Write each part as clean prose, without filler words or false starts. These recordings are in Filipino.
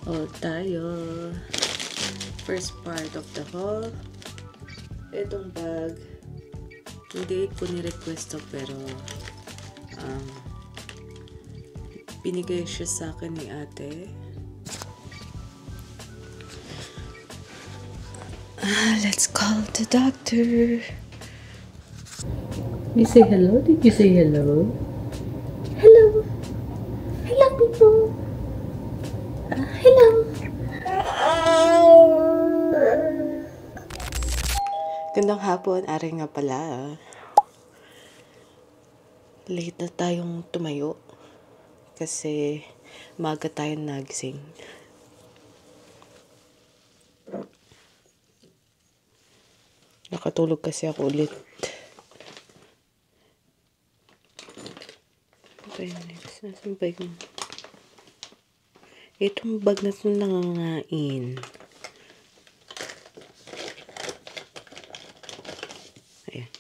O tayo. First part of the haul. Itong bag. Hindi ko ni-request to pero binigay siya sa akin ni ate. Let's call the doctor. You say hello? Did you say hello? Hello. Hello, people. Hello. Gandang hapon. Ari nga pala. Late na tayong tumayo. Kasi maaga tayong nagising. Nakatulog kasi ako ulit. Okay, next. Nasaan ba yung... Itong bag na ito nangangain. Ayan.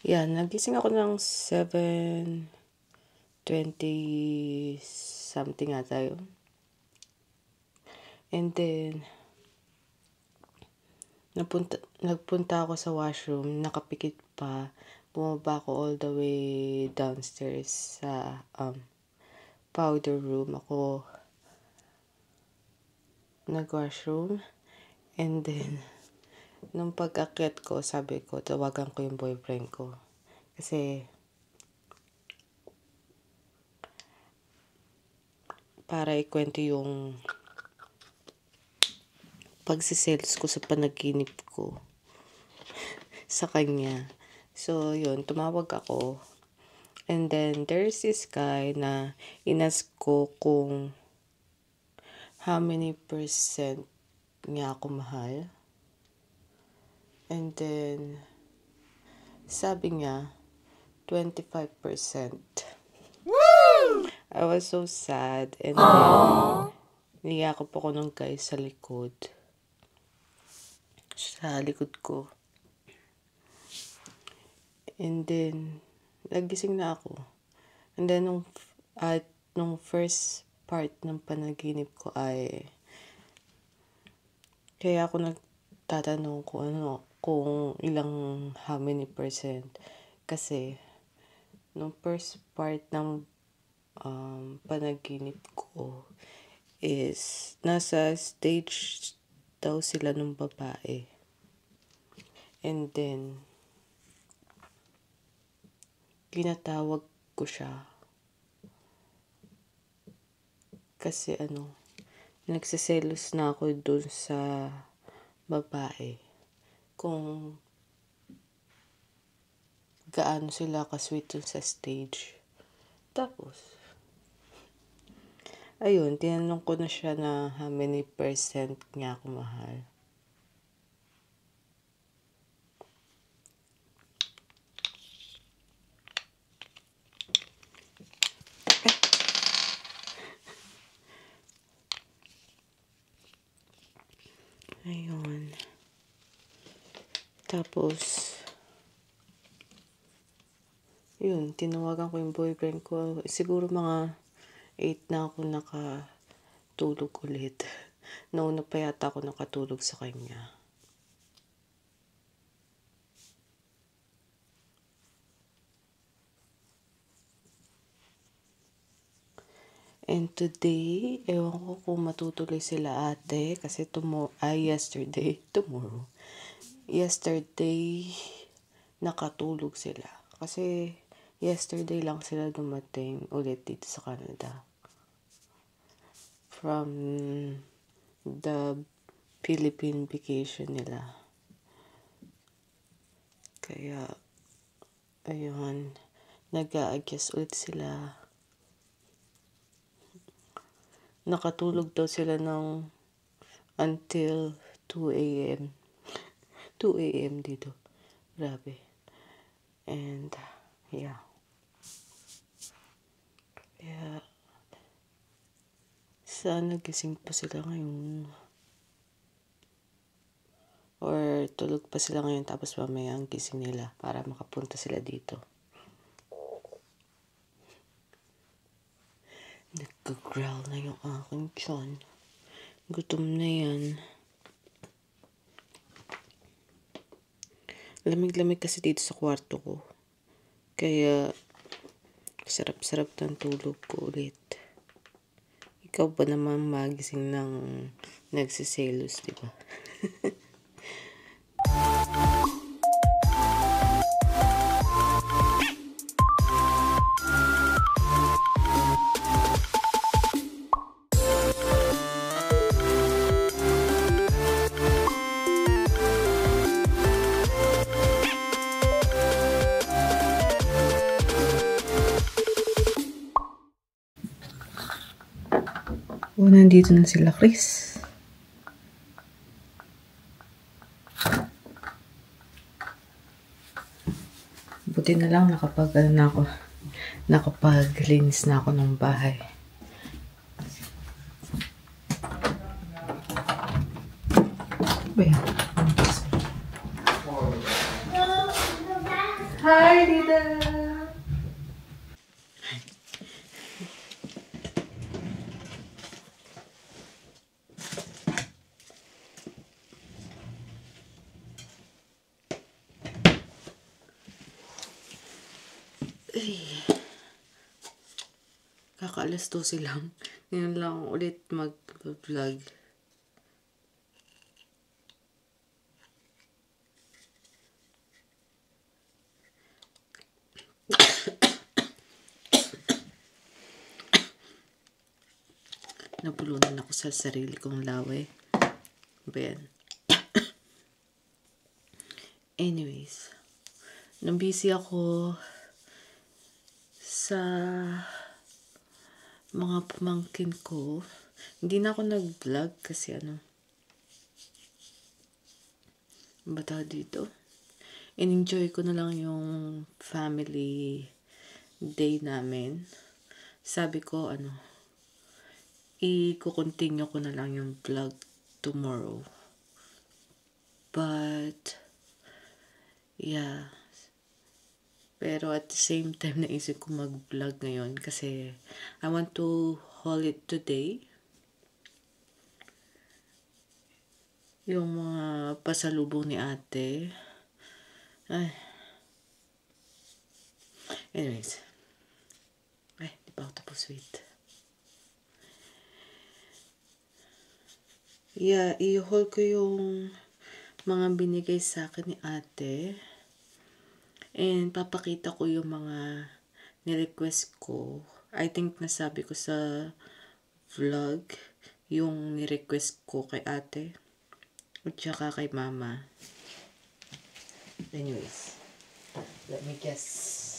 Yan, nagising ako ng 7:20 something ata yun. And then, nagpunta ako sa washroom, nakapikit pa. Bumaba ako all the way downstairs sa powder room. Ako nag-washroom. And then, nung pag-akyat ko, sabi ko, tawagan ko yung boyfriend ko. Kasi, para ikwento yung pagsiselos ko sa panaginip ko sa kanya. So, yun, tumawag ako. And then, there's this guy na inas ko kung how many percent niya ako mahal. And then, sabi niya, 25%. Woo! I was so sad. And then, niyakap ako ng guy sa likod. Sa likod ko. And then, nagising na ako. And then, nung first part ng panaginip ko ay, kaya ako nagtatanong kung ilang how many percent. Kasi, nung first part ng panaginip ko is, nasa stage daw sila ng babae. And then, tinatawag ko siya. Kasi nagsiselos na ako dun sa babae. Kung gaano sila ka-sweet dun sa stage. Tapos, ayun, tinanong ko na siya na how many percent niya ako mahal. Ayun. Tapos, yun, tinawagan ko yung boyfriend ko. Siguro mga 8 na ako nakatulog ulit. Nauna pa yata ako nakatulog sa kanya. And today, ewan ko kung matutuloy sila ate. Kasi yesterday, nakatulog sila. Kasi yesterday lang sila dumating ulit dito sa Canada. From the Philippine vacation nila. Kaya, ayun, nag-a-adjust ulit sila. Nakatulog daw sila ng until 2 a.m. 2 a.m. dito. Grabe. And, yeah. Kaya, sana gising pa sila ngayon. Or tulog pa sila ngayon tapos mamaya ang gising nila para makapunta sila dito. Nag-growl na yung aking tiyan. Gutom na yan. Lamig-lamig kasi dito sa kwarto ko. Kaya, sarap-sarap ng tulog ko ulit. Ikaw ba naman magising ng nagsiselos, di ba? O, nandito na sila, Chris. Buti na lang nakapaglinis na ako ng bahay. Ba yan? Hi, Dida! Kakaalas 12 lang. Ngayon lang ulit mag-vlog. Nabulunan ako sa sarili kong laway. Ba yan? Anyways, nabisi ako sa mga pamangkin ko. Hindi na ako nag-vlog kasi bata dito. In-enjoy ko na lang yung family day namin. Sabi ko, i-continue ko na lang yung vlog tomorrow. But, yeah. Pero at the same time, naisip ko mag-vlog ngayon kasi I want to haul it today. Yung mga pasalubong ni ate. Ay. Anyways. Ay, di pa ako tapos, wait. Yeah, i-haul ko yung mga binigay sa akin ni ate. And papakita ko yung mga ni-request ko. I think nasabi ko sa vlog yung ni-request ko kay ate. At saka kay mama. Anyways. Let me guess.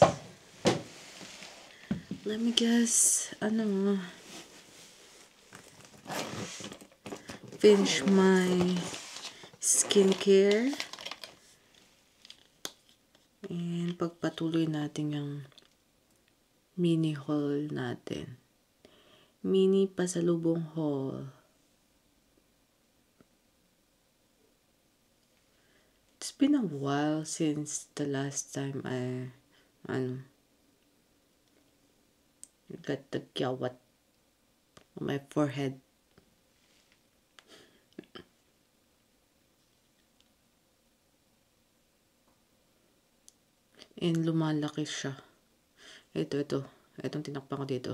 Finish my skincare. And pagpatuloy natin yung mini haul natin. Mini pasalubong haul. It's been a while since the last time I got the gyawat on my forehead. And lumalaki siya. Ito. Itong tinakpan ko dito.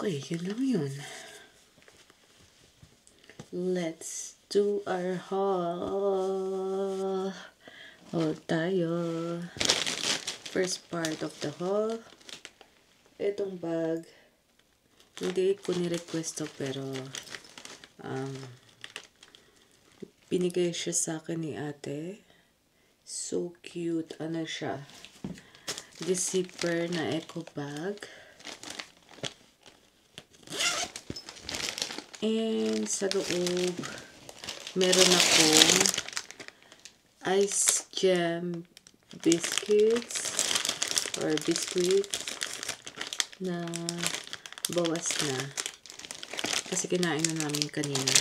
Okay, yun lang yun. Let's do our haul. Haul tayo. First part of the haul. Itong bag. Hindi ko ni-request to pero Binigay siya sa akin ni ate. So cute. Ano siya? This zipper na eco bag. And sa loob, meron akong ice gem biscuits or biscuits na bawas na. Kasi kinain na namin kanina.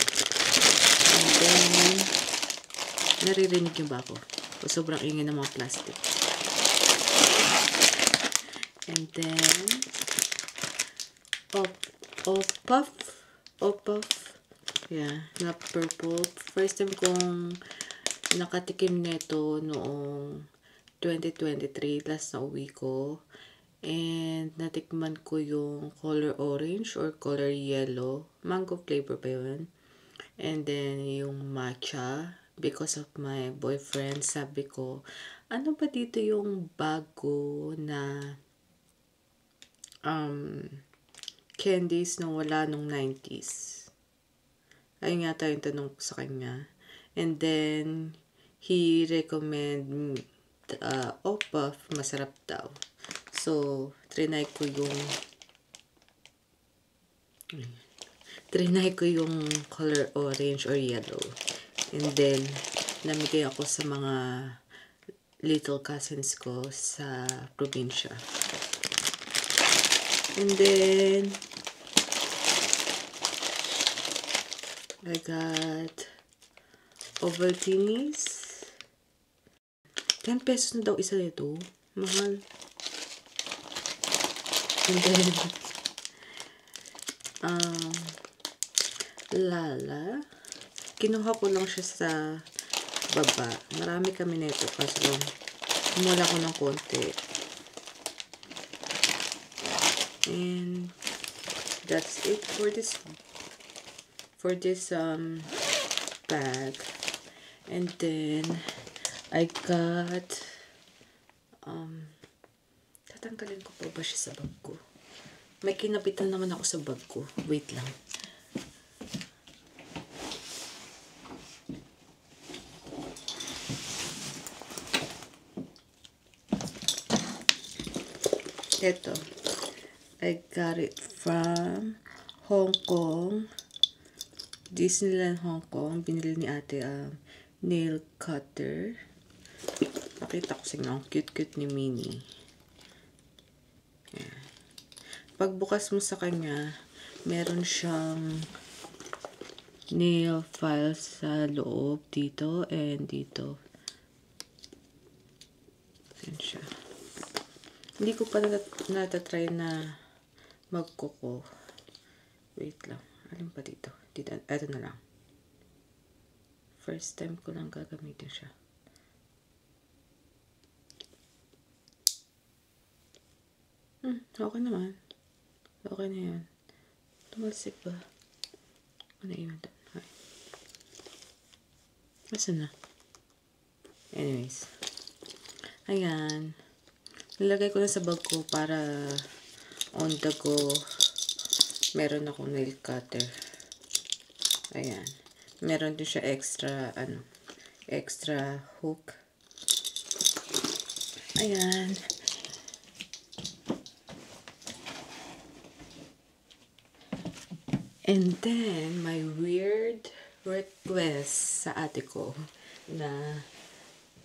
And then, naririnig niyo ba ako? O sobrang ingay ng mga plastic. And then, puff. Yeah, na purple. First time kong nakatikim nito noong 2023, last na uwi ko. And natikman ko yung color orange or color yellow. Mango flavor pa yun. And then yung matcha. Because of my boyfriend, sabi ko, ano ba dito yung bago na candies na wala nung 90s? Ayun nga tayo yung tanong ko sa kanya. And then, he recommend puff, masarap daw. So, trinay ko yung color orange or yellow. And then, namigay ako sa mga little cousins ko sa probinsya. And then, I got Ovaltinis. 10 pesos na daw isa nito. Mahal. And then, Lala. Kinuha ko lang siya sa baba. Marami kami nito kasi mula ko ng konti. And that's it for this bag. And then I got tatanggalin ko pa ba siya sa bag ko? May kinabitan naman ako sa bag ko. Wait lang. Ito. I got it from Hong Kong. Disneyland Hong Kong. Binili ni ate nail cutter. Pakita ko sa inyo. Ang cute-cute ni Minnie. Yeah. Pagbukas mo sa kanya, meron siyang nail files sa loob dito and dito. Yan siya. Hindi ko pa natatry na magkuko. Wait lang. Alin pa dito? Ito na lang. First time ko lang gagamitin siya. Okay naman. Okay na yan. Tumalsik ba? Ano yun? Masa na? Anyways. Ayan. Nilagay ko na sa bag ko para on the go meron akong nail cutter. Ayan. Meron din siya extra hook. Ayan. And then, my weird request sa ate ko na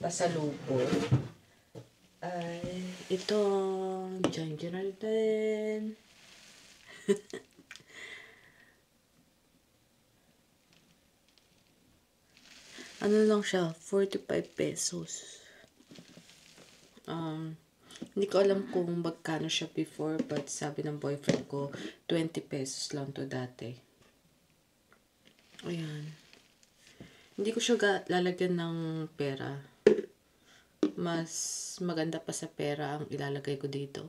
pasalubong ay itong Ginger din. Ano lang siya, 45 pesos. Hindi ko alam kung magkano siya before, but sabi ng boyfriend ko, 20 pesos lang to dati. Ayan. Hindi ko siya lalagyan ng pera. Mas maganda pa sa pera ang ilalagay ko dito.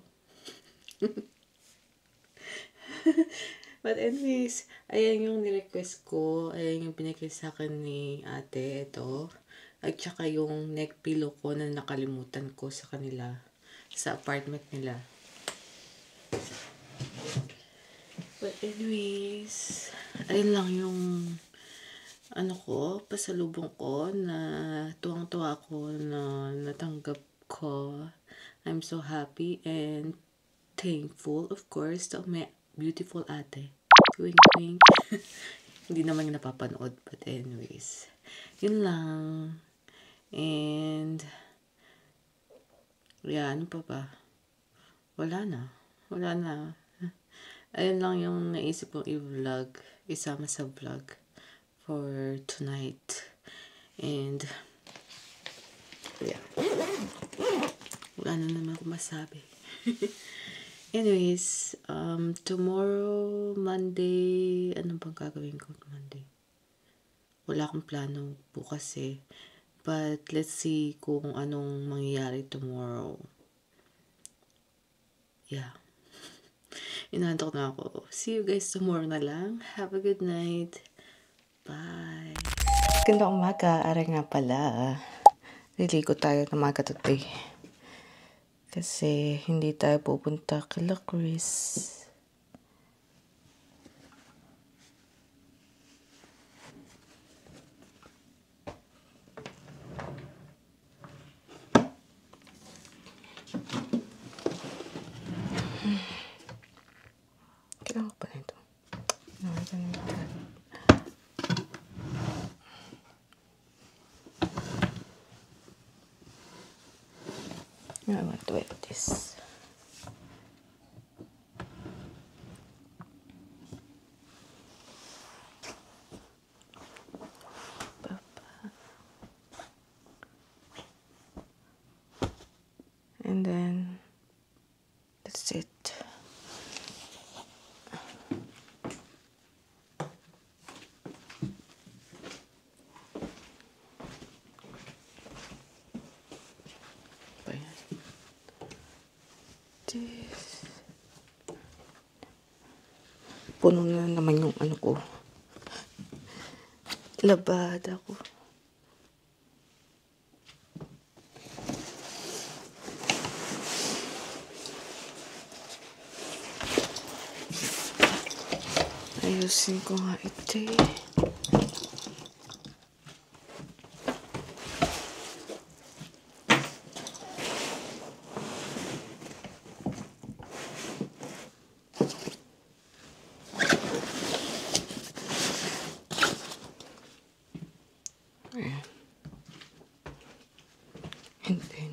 But anyways, ayan yung nirequest ko. Ayan yung binigay sa akin ni ate. Ito. At saka yung neck pillow ko na nakalimutan ko sa kanila. Sa apartment nila. But anyways, ayun lang yung ano ko, pasalubong ko na tuwang-tuwa ako na natanggap ko. I'm so happy and thankful, of course, to my beautiful ate. Wink, wink. Hindi naman yung napapanood, but anyways. Yun lang. And, yeah, ano pa ba? Wala na. Wala na. Ayun lang yung naisip kong i-vlog, isama sa vlog for tonight. And, yeah. Wala na naman ako masabi. Anyways, tomorrow, Monday, ano bang gagawin ko Monday? Wala akong plano bukas eh. But, let's see kung anong mangyayari tomorrow. Yeah. Inaantok na ako. See you guys tomorrow na lang. Have a good night. Bye. Gandang umaga. Aray nga pala. Liligo tayo ng umaga today. Kasi hindi tayo pupunta kila Chris. Kailangan ko pa na ito. I want to wear this. And then, that's it. Puno na naman yung ano ko. Labada ko. Ayusin ko nga ito eh. Ayan. And then,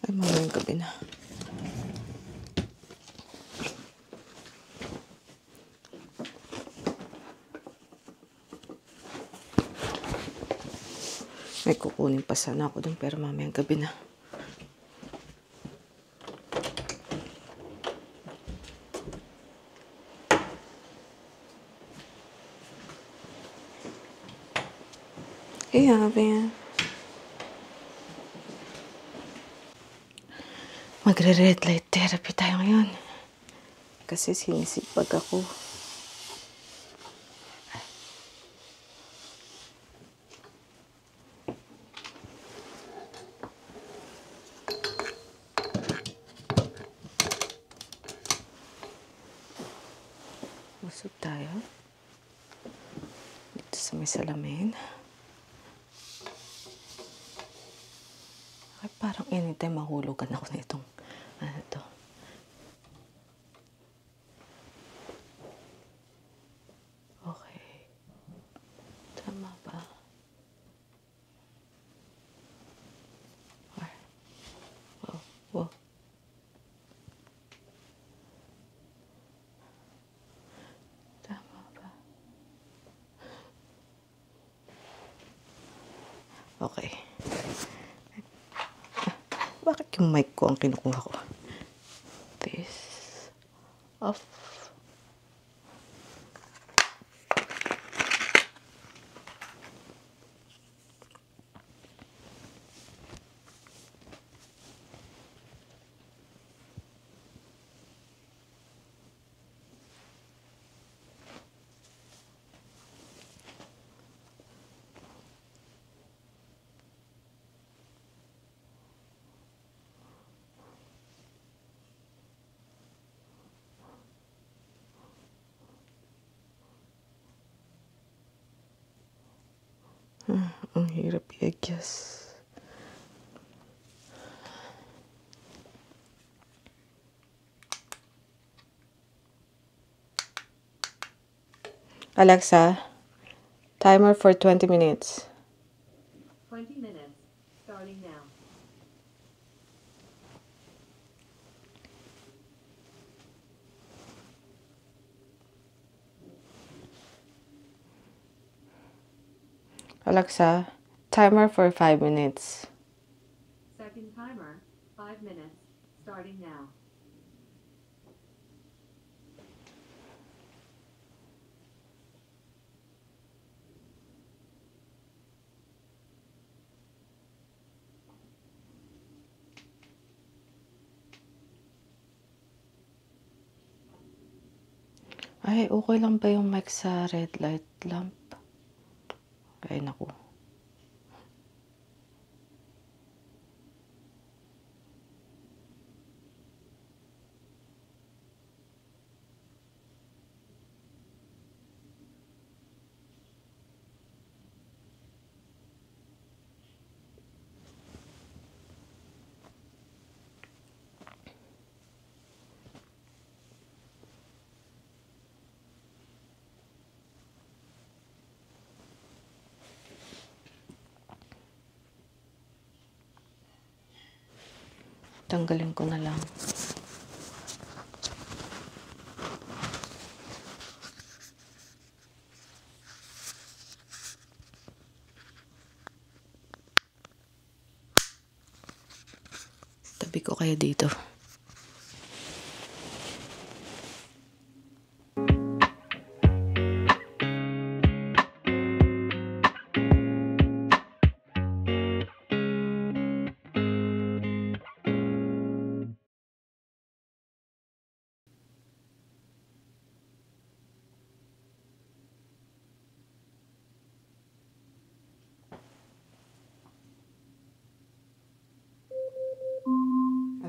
ay mamayang gabi na. May kukunin pa sana ako dun pero mamayang gabi na. Kaya, magre-red light therapy tayo ngayon. Kasi sinisipag ako. Busog tayo. Dito sa may salamin. Ay, parang anytime mahulugan ako na itong ano to. Okay. Tama ba? Ay. Wow. Wow. Tama ba? Okay. Bakit yung mic ko ang kinukuha ko? This. Off. Ang hirap i-adjust. Alexa, timer for 20 minutes. 20 minutes, starting now. Alexa, timer for 5 minutes. Second timer, 5 minutes, starting now. Ay, okay lang ba yung mic sa red light lamp? Ay, naku. Tanggalin ko na lang. Tabi ko kaya dito.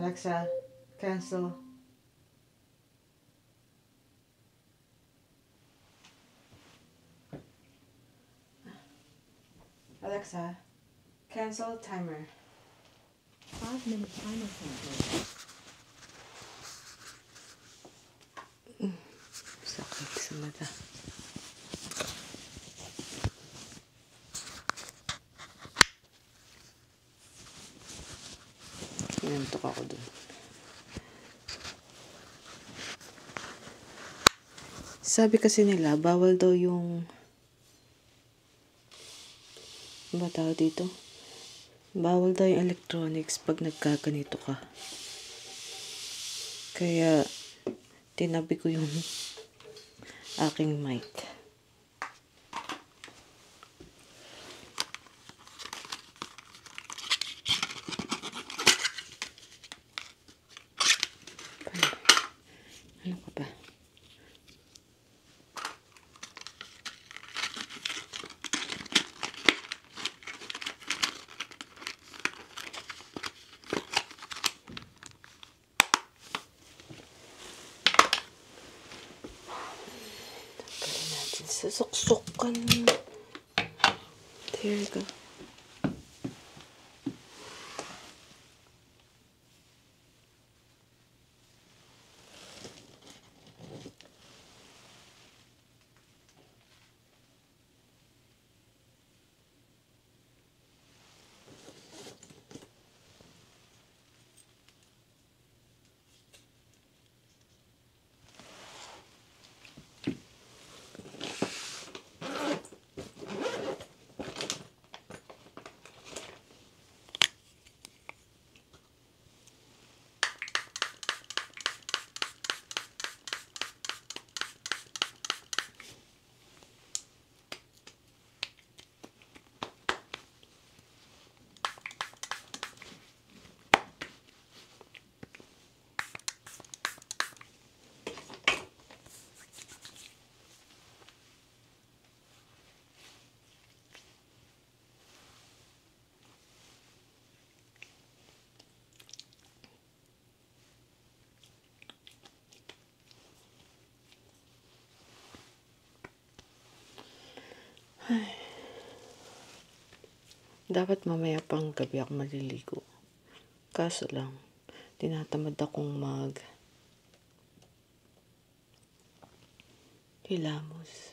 Alexa, cancel. Alexa, cancel timer. 5-minute timer cancelled. Sakit sa mata. Inantok ako dun. Sabi kasi nila, bawal daw yung ano ba tawag dito? Bawal daw yung electronics pag nagkaganito ka. Kaya, tinabi ko yung aking mic. Ano ka ba? Tanggalin natin sa suksukan. There you go. Dapat mamaya pang gabi ako maliligo. Kaso lang, tinatamad akong hilamos.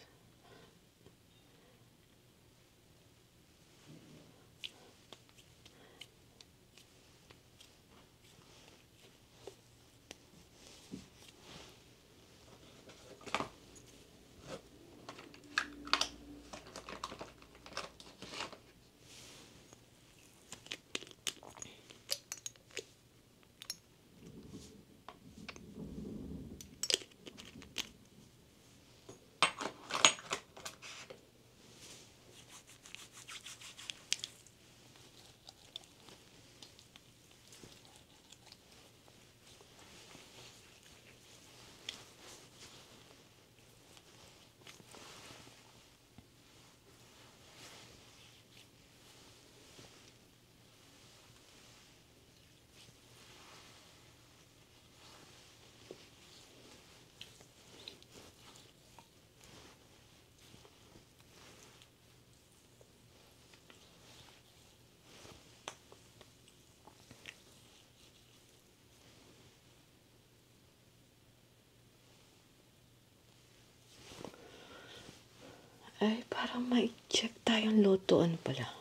Ay, parang ma-check tayong loto. Ano pala?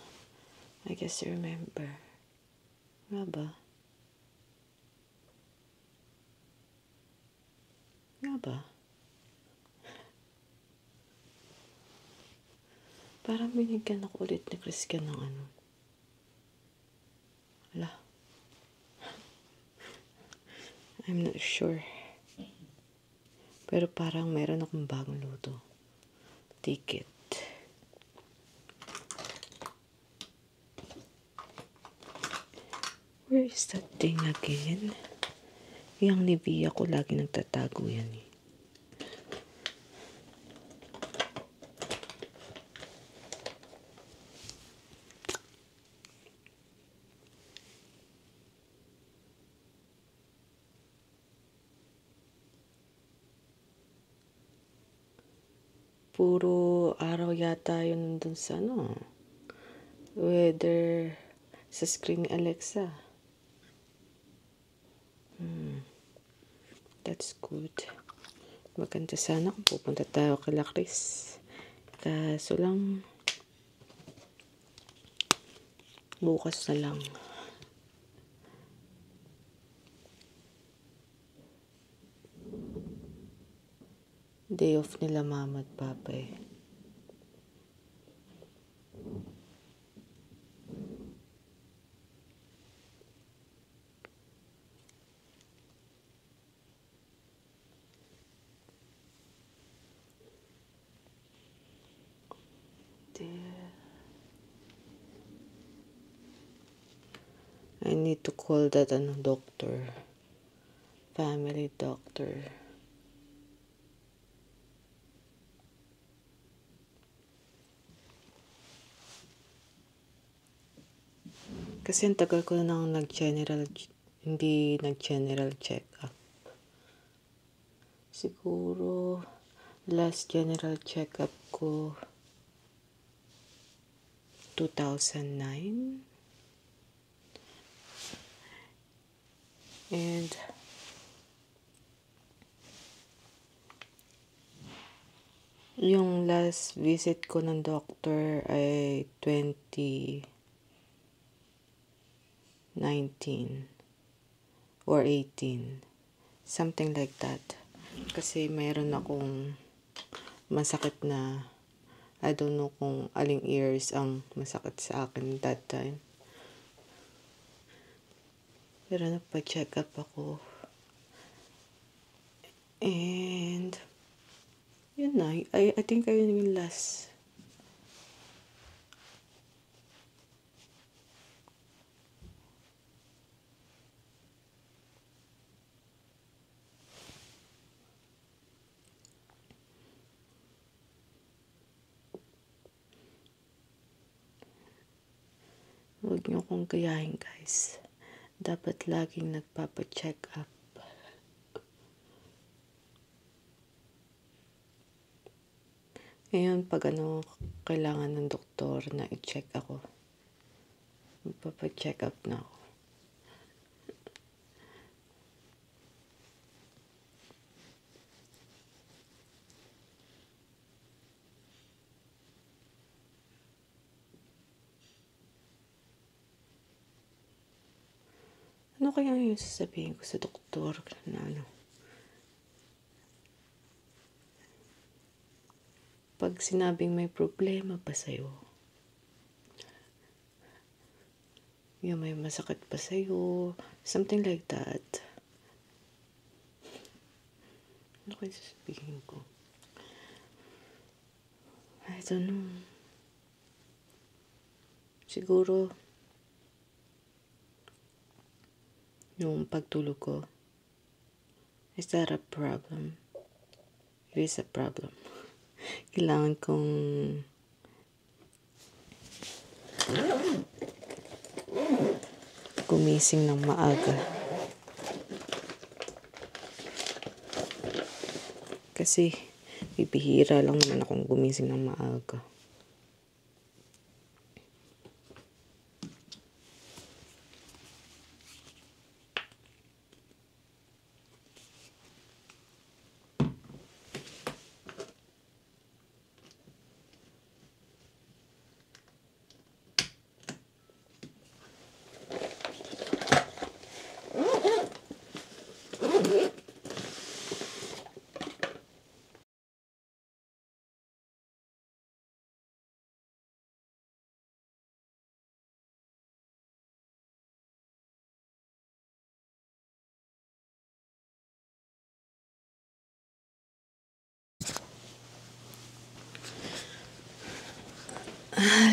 I guess I remember. Nga ba? Nga ba? Parang binigyan ako ulit ni Christian ng ano. Wala. I'm not sure. Pero parang meron akong bagong loto. Ticket. Where is that thing again? Yung Nivea ko lagi nagtatago yan eh. Puro araw yata yun dun sa ano. Weather sa screen ni Alexa. That's good. Maganda sana kung pupunta tayo kay Chris. Kaso lang, bukas na lang. Day off nila mama at papa eh. I need to call that doctor. Family doctor. Kasi ang tagal ko na hindi nag-general check-up. Siguro, last general check-up ko, 2009. And, yung last visit ko ng doctor ay 2019 or 18. Something like that. Kasi mayroon akong masakit na, I don't know kung aling ears ang masakit sa akin that time. Pero nagpa-check up ako. And, yun na. I think ayun yung last. Huwag niyo kong gayahin, guys. Dapat laging nagpapa-check up. Ngayon, pag kailangan ng doktor na i-check ako. Magpapa-check up na ako. Ano kaya yung sasabihin ko sa doktor na ano? Pag sinabing may problema pa sa'yo, yung may masakit pa sa'yo, something like that. Ano kaya sasabihin ko? I don't know. Siguro, yung pagtulog ko, is that a problem? It is a problem. Kailangan kong gumising ng maaga. Kasi, bibihira lang naman akong gumising ng maaga.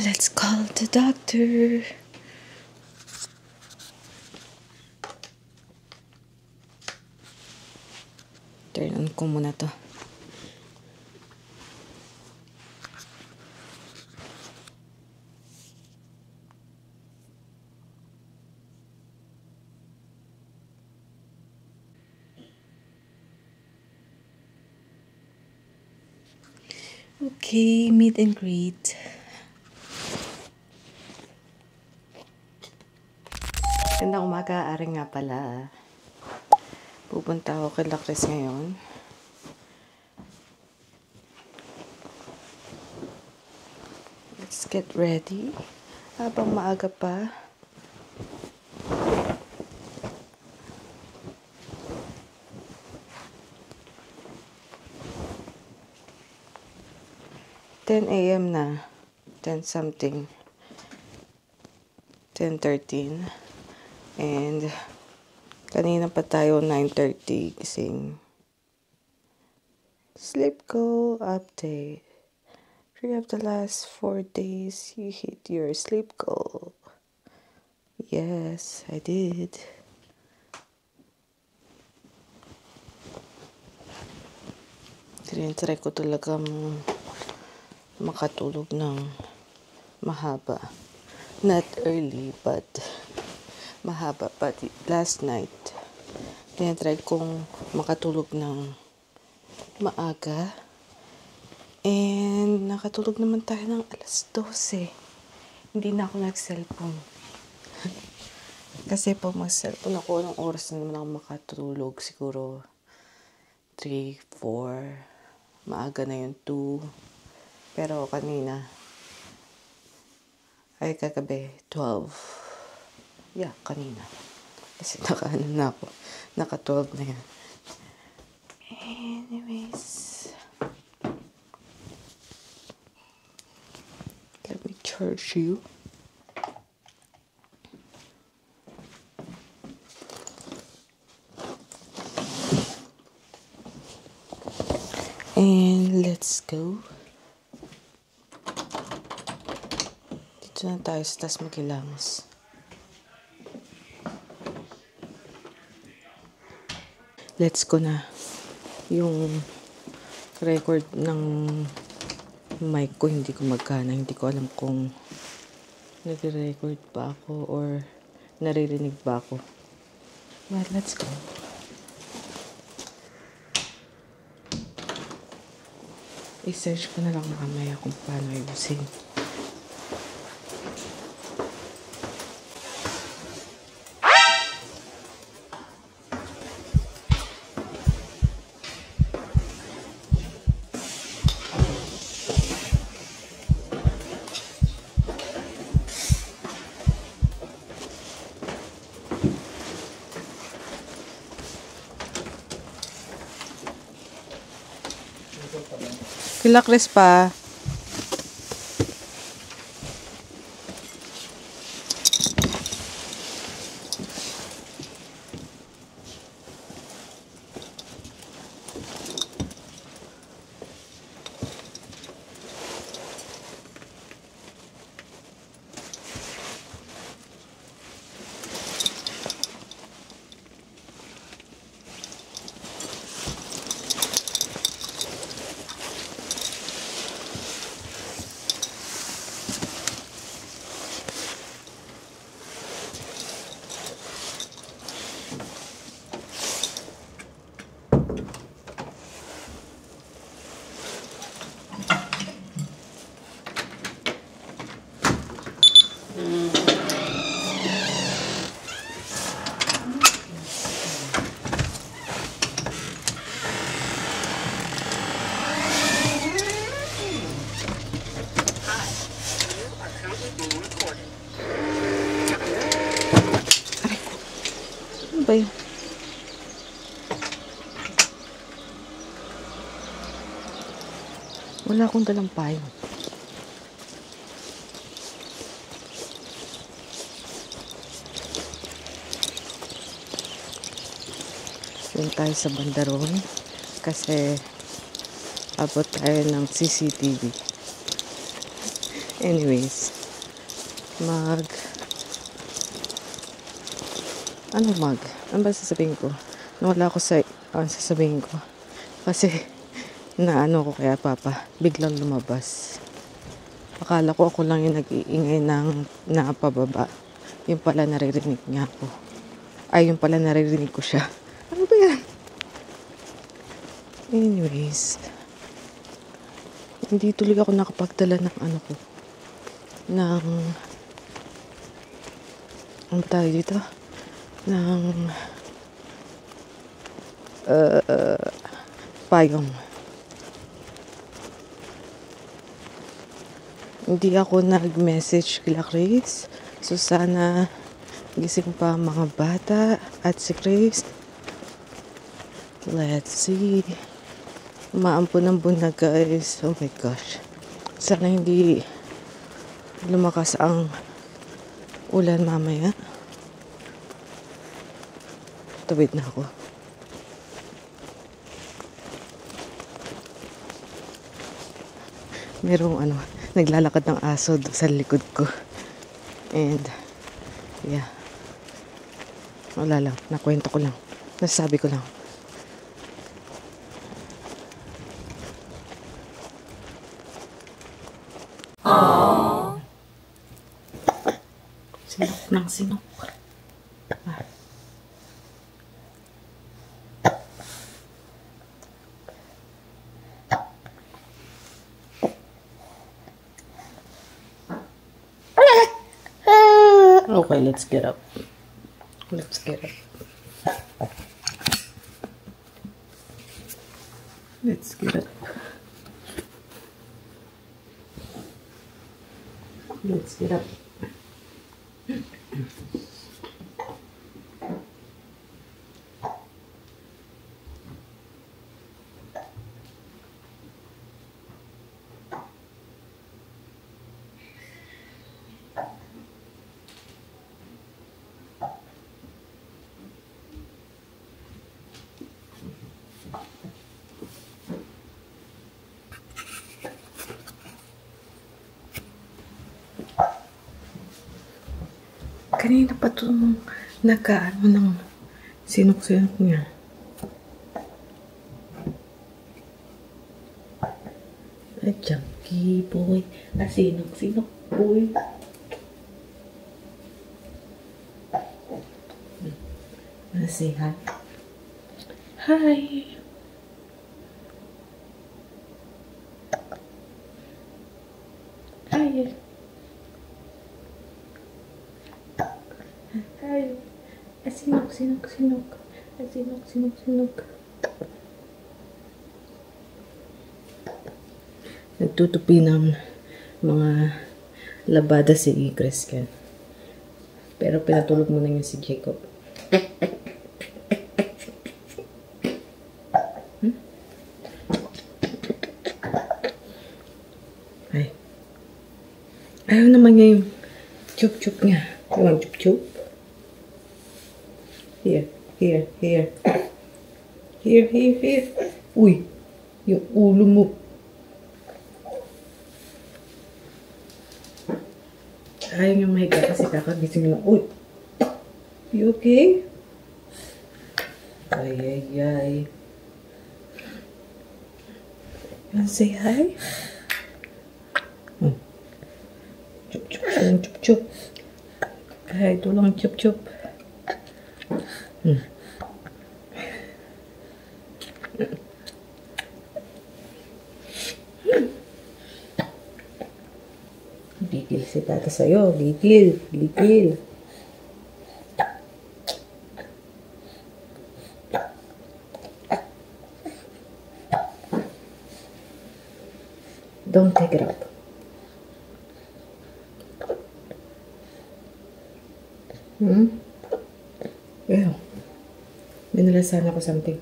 Let's call the doctor. Turn on ko muna to. Okay, meet and greet. Gandang umaga, Ari nga pala. Pupunta ako kay Chris ngayon. Let's get ready. Habang maaga pa. $10 a.m. na. 10 something. 10:13. And kanina pa tayo 9:30 gising. Sleep goal update. 3 of the last 4 days you hit your sleep goal. Yes, I did. Tinitry ko talaga makatulog ng mahaba. Not early, but mahaba. But last night, tinitry kong makatulog ng maaga. And nakatulog naman tayo ng alas 12. Hindi na ako nag-cellphone. Kasi pag mag-cellphone ako, ng oras na naman ako makatulog. Siguro 3, 4. Maaga na yun, 2. Pero kanina, ay kagabi, 12. Yeah, kanina. Kasi naka-ano na ako. Naka-12 na yan. Anyways, let me charge you. And let's go. Dito na tayo sa taas Maguilanes. Let's go na. Yung record ng mic ko hindi ko magana. Hindi ko alam kung nag-record pa ako or naririnig ba ako. Well, let's go. I-search ko na lang mamaya kung paano ayusin. Kila Chris pa. Ano ba yun? Wala akong dalang payo. Doon tayo sa bandaron kasi abot tayo ng CCTV. Anyways, ano ba sasabihin ko? Nawala ako sa sasabihin ko. Kasi na ko kaya papa, biglang lumabas. Akala ko ako lang yung nag-iingay ng napababa. Yung pala naririnig niya ako. Ay, yung pala naririnig ko siya. Ano ba yan? Anyways, hindi tuloy ako nakapagdala ng ano tayo dito? Payong. Hindi ako nag-message kila Chris. So, sana gising pa mga bata at si Chris. Let's see. Umaampon-ampon na guys. Oh my gosh. Sana hindi lumakas ang ulan mamaya. Tawid na ako. Merong naglalakad ng aso sa likod ko. And, yeah. Wala lang. Nakwento ko lang. Nasabi ko lang. Aww. Sinok ng sinok. Okay, let's get up. Let's get up. Let's get up. Let's get up. Kanina pa ito nagkaano ng sinok-sinok niya. A chunky boy. A sinok-sinok boy. Wanna say hi? Hi! Hi! Hi! A sinok-sinok-sinok. A sinok-sinok-sinok. Nagtutupi ng mga labada si Cresken. Pero pinatulog muna niya si Jacob. niya yung chup-chup niya. You want chup-chup? Here. Here. Here. Here. Here. Here. Uy. Yung ulo mo. Ayaw niyo mahiga kasi kakagising lang. Uy. You okay? Ay, ay, ay. You wanna say hi? Chup, chup, chup, chup, chup. Ay, ito lang chup, chup. Gigil si tata sa'yo. Gigil. Gigil. Don't take it up. Ew. Minalasan ako something.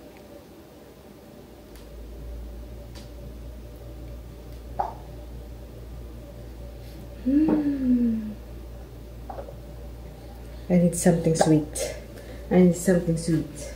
I need something sweet. I need something sweet.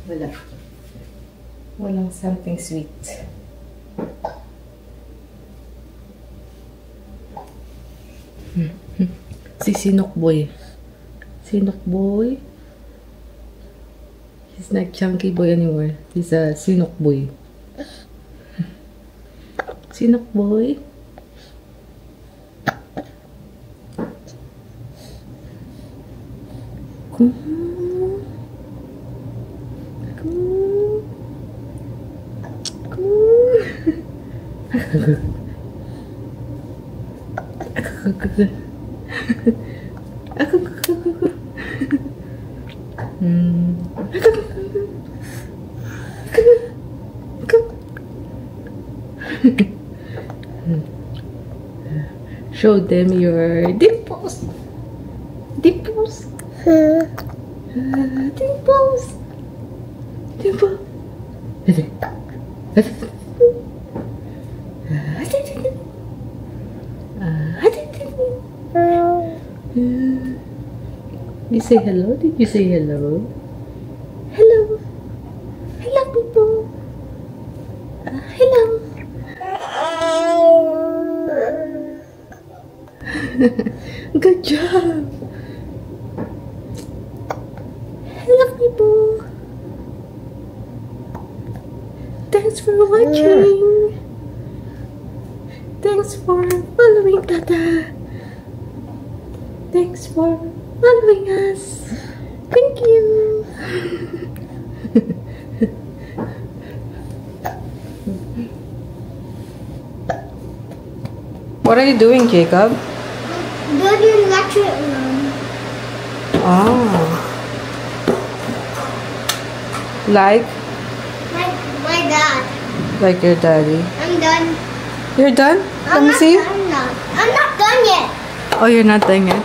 Wala. Walang something sweet. Si Sinok Boy. Sinok Boy. He's not Chunky Boy anymore. He's a Sinok Boy. Sinok Boy. Show them your dimples. Dimples. Dimples. Dimple. You say hello? Did you say hello? Hello. Hello, people. Hello. Good job. Hello, people. Thanks for watching. Thanks for following Tata. Thanks for following us. Thank you. What are you doing, Jacob? Building lecture room. Oh. Like My dad. Like your daddy. I'm done. You're done? Let me see. I'm not done yet. Oh, you're not done yet?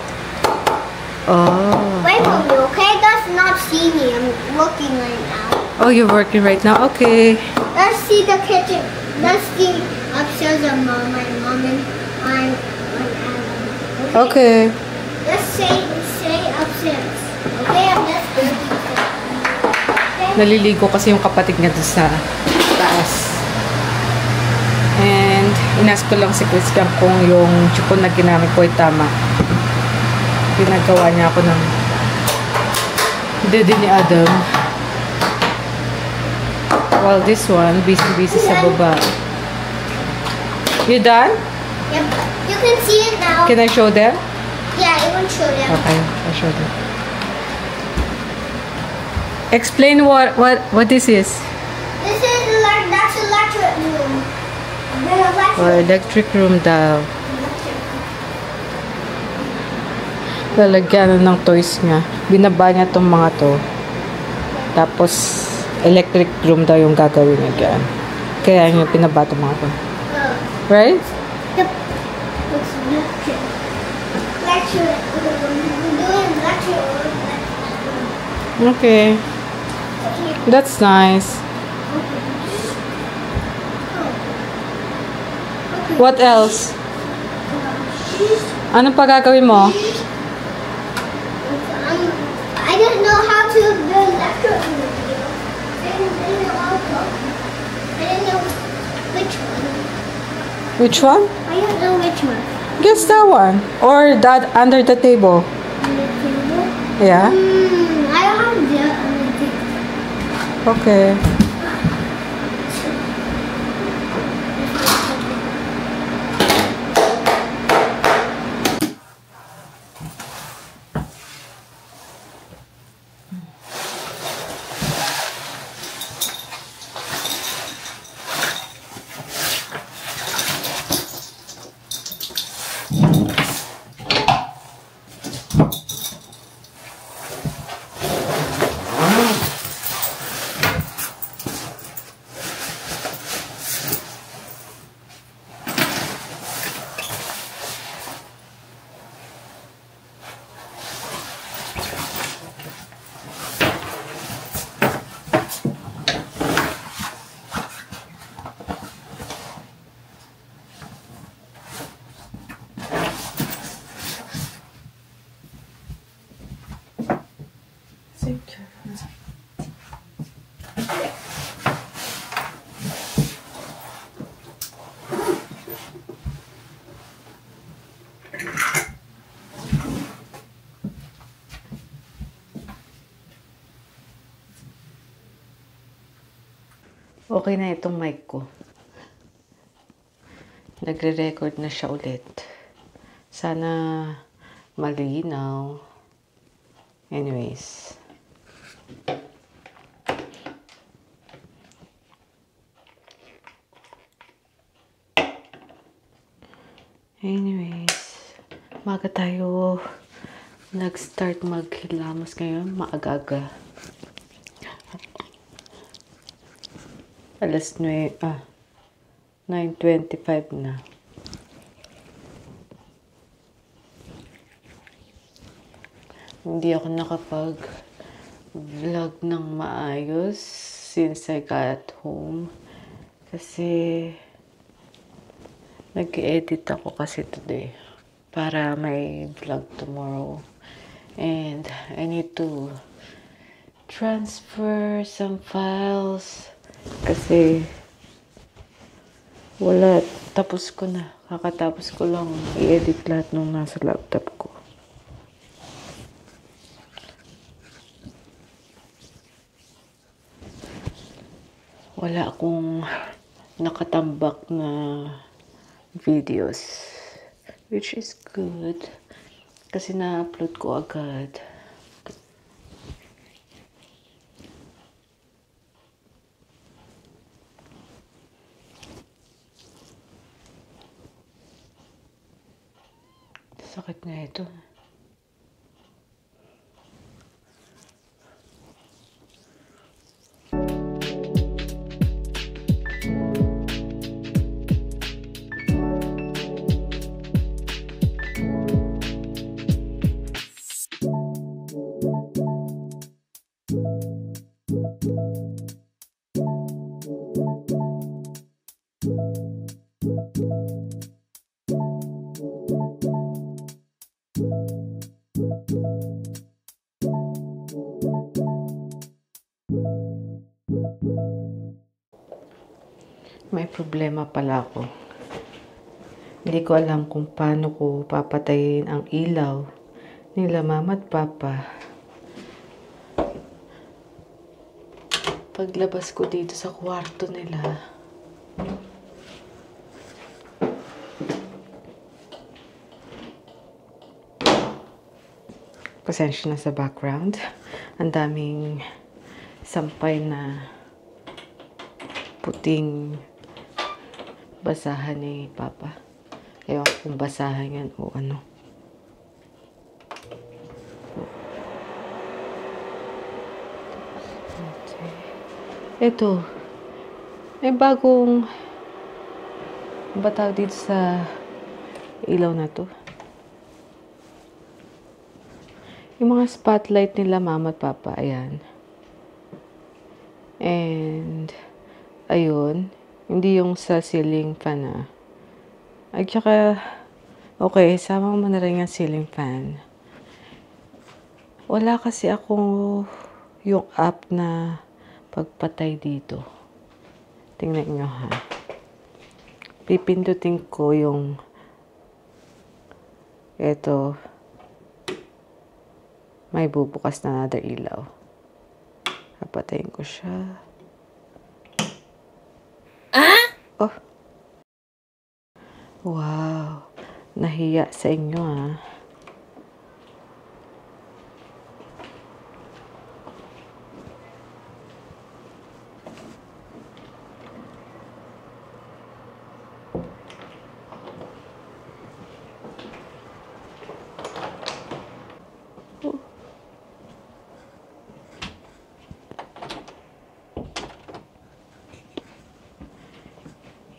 Oh. Wait for me, okay? That's not see me. I'm looking right now. Oh, you're working right now? Okay. Let's see the kitchen. Let's see upstairs of my mom and I'm Adam. Okay. Let's say upstairs. Okay, I'm just building. Okay? Naliligo kasi yung kapatid niya doon sa taas. And inas ko lang si Christian kung yung chupon na ginamit ko ay tama. Pinagawa niya ako ng dede ni Adam. While this one, busy sa baba. You done? Yep. You can see it now. Can I show them? Yeah, I will show them. Okay, I'll show them. Explain what this is. This is that's electric room. The electric Electric room daw. Lalagyan ng toys niya. Binaba niya tong mga to. Tapos, electric broom daw yung gagawin niya dyan. Kaya niya pinaba tong mga to. Right? Yep. Let's lecture. Lecture. We're doing lecture. Okay. That's nice. What else? Ano pa gagawin mo? I don't know how to build lecture in the video. I didn't know how to. I didn't know which one. Which one? I don't know which one. Guess that one. Or that under the table. On the table? Yeah? I don't have that on the table. Okay. Okay na itong mic ko. Nagre-record na siya ulit. Sana malinaw. Anyways. Maga tayo nag-start maghilamos ngayon. Maaga-aga. Alas 9:25 na. Hindi ako nakapag-vlog ng maayos since I got home. Kasi nag-edit ako kasi today para may vlog tomorrow. And I need to transfer some files kasi wala. Tapos ko na. Kakatapos ko lang i-edit lahat nung nasa laptop ko. Wala akong nakatambak na videos, which is good kasi na-upload ko agad. Sakit na ito. May problema pala ako. Hindi ko alam kung paano ko papatayin ang ilaw nila mama at papa. Paglabas ko dito sa kwarto nila, pasensya na sa background. Ang daming sampay na puting basahan ni Papa. Ewan kung basahan yan o ano. Ito, may bagong bataw dito sa ilaw na to. Yung mga spotlight nila, mama at papa, ayan. And, ayun, hindi yung sa ceiling fan na. At saka, okay, sama mo na rin yung ceiling fan. Wala kasi ako yung app na pagpatay dito. Tingnan nyo ha. Pipindutin ko yung eto. May bubukas na another ilaw. Papatayin ko siya. Oh. Wow. Nahiya sa inyo ah.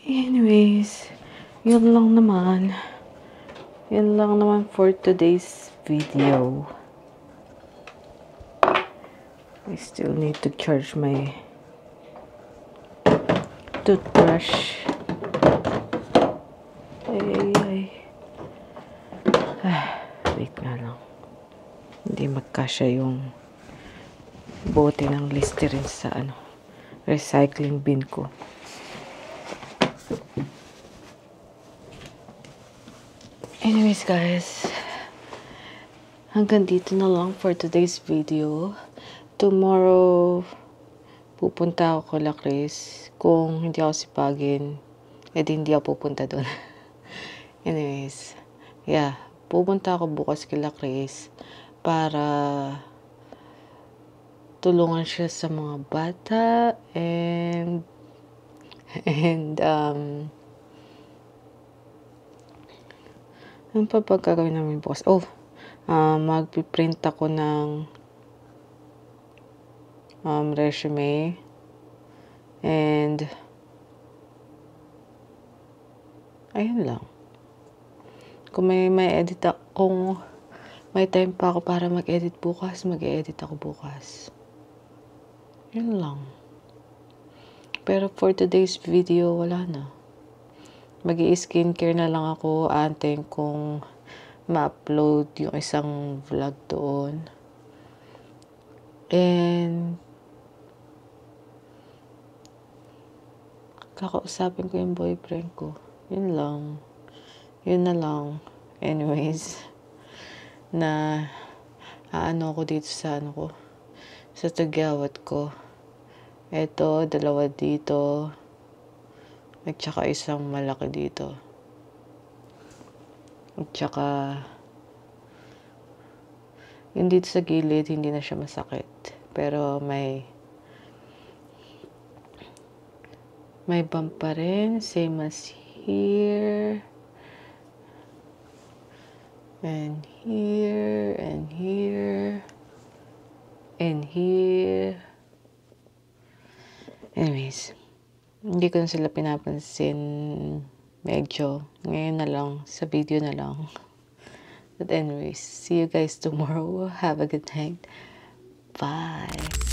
Anyways, yun lang naman. Yun lang naman for today's video. I still need to charge my toothbrush. Ay. Wait nga lang. Hindi magkasya yung bote ng Listerine sa recycling bin ko. Anyways guys, hanggang dito na lang for today's video. Tomorrow, pupunta ako kay Chris. Kung hindi ako sipagin, edi hindi ako pupunta doon. Anyways, yeah, pupunta ako bukas kay Chris para tulungan siya sa mga bata and ano pa gagawin namin bukas? Magpiprint ako ng resume and ayun lang. Kung may edit kung may time pa ako para mag-edit bukas, mag-edit ako bukas. Yun lang. Pero for today's video, wala na. Mag-i-skincare na lang ako. Antayin kung ma-upload yung isang vlog doon. And kakausapin ko yung boyfriend ko. Yun lang. Yun na lang. Anyways, na ako dito sa sa tagyawat ko. Ito, dalawa dito. At saka isang malaki dito. At saka yung dito sa gilid, hindi na siya masakit. Pero may bump pa rin. Same as here. And here. And here. And here. Anyways. Hindi ko na sila pinapansin medyo. Ngayon na lang. Sa video na lang. But anyways, see you guys tomorrow. Have a good night. Bye.